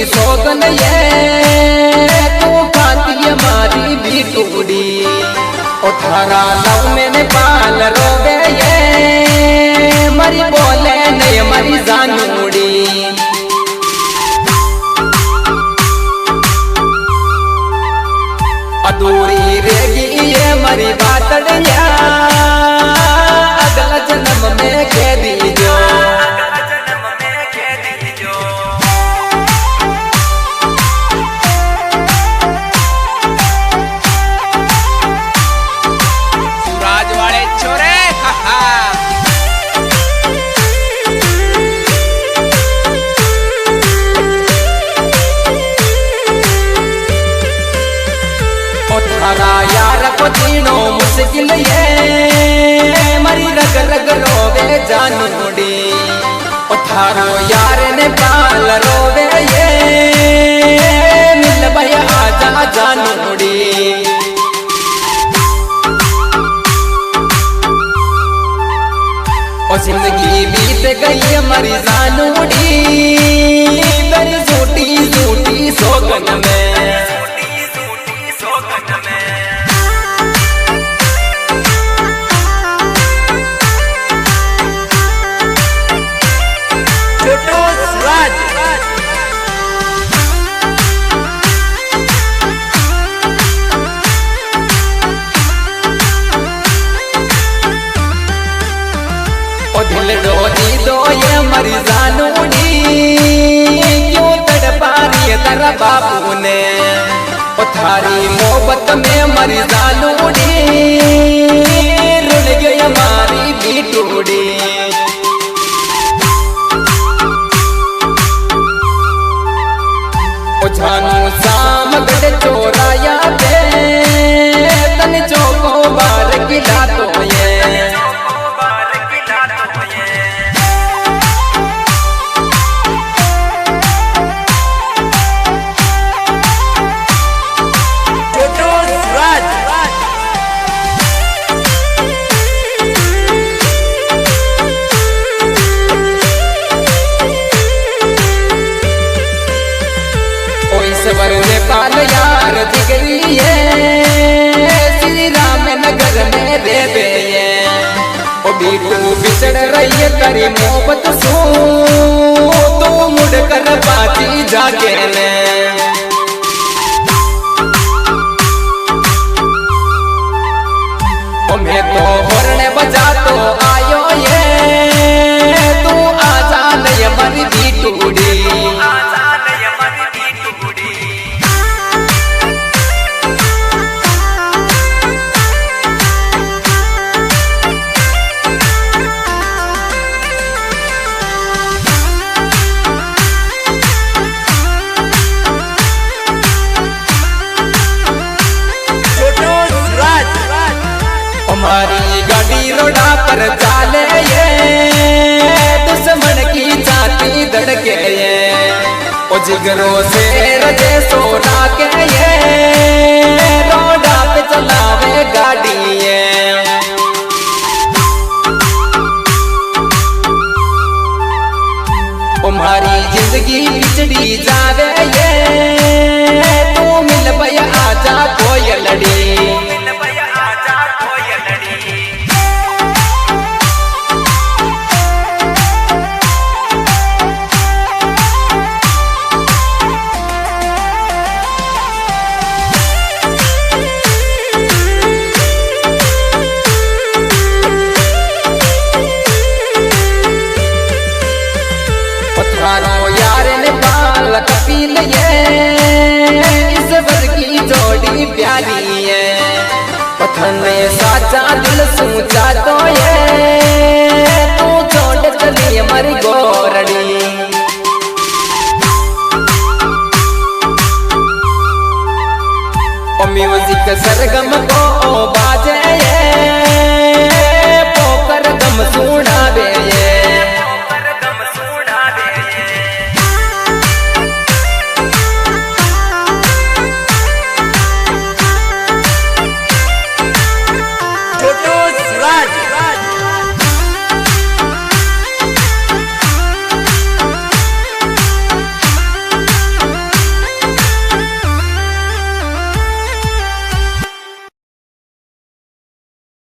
सोगन ये तू खाती है मारी भी टूड़ी और थारा लव मैंने पाल रोवे ये मरी बोले नहीं मरी जानूड़ी अधूरी रहेगी ये मरी बातड़िया अगला जन्म में कह दीजो यार को जीनो मुश्किल ये मरी रग रग रोवे जानूड़ी ओ थारो यार ने पाल रोवे ये मिल भैया आजा जानूड़ी ओ जिंदगी बीत गई मरी जानूड़ी तेरी झूठी झूठी सोगन में दिल डोली दो ये मरी जानूड़ी क्यों तड़पा रही है तेरा बापू ने ओ थारी मोहब्बत में मरी जानूड़ी रुल गई हमारी भी टूड़ी ओ जानू शाम गढ़ चोराया दे तन चौको बार गिला तो ये नेपाल यार जिगरी है श्री राम नगर में रेबे ये ओ बीटू बिछड़ रही है तेरी मोहब्बत सो तू मुड़ कर बाती जाके ले ओ मैं तो होरने बजा तो आयो ये तू आजा नहीं मरी भी टूड़ी हमारी गाड़ी रोडा पर चाले ये दुश्मन की छाती धड़के ये ओ जिगरो से रजे सोना के ये रोडा पे चलावे गाड़ी ये तुम्हारी जिंदगी बिछड़ी जावे ये तू मिल भैया आजा कोई लड़ी यार नेपाल कपिल ये इस वर की जोड़ी प्यारी है पत्थर साचा दिल सूचा तो ये तू छोड़ चली मरी गोरड़ी ओ म्यूजिक सरगम को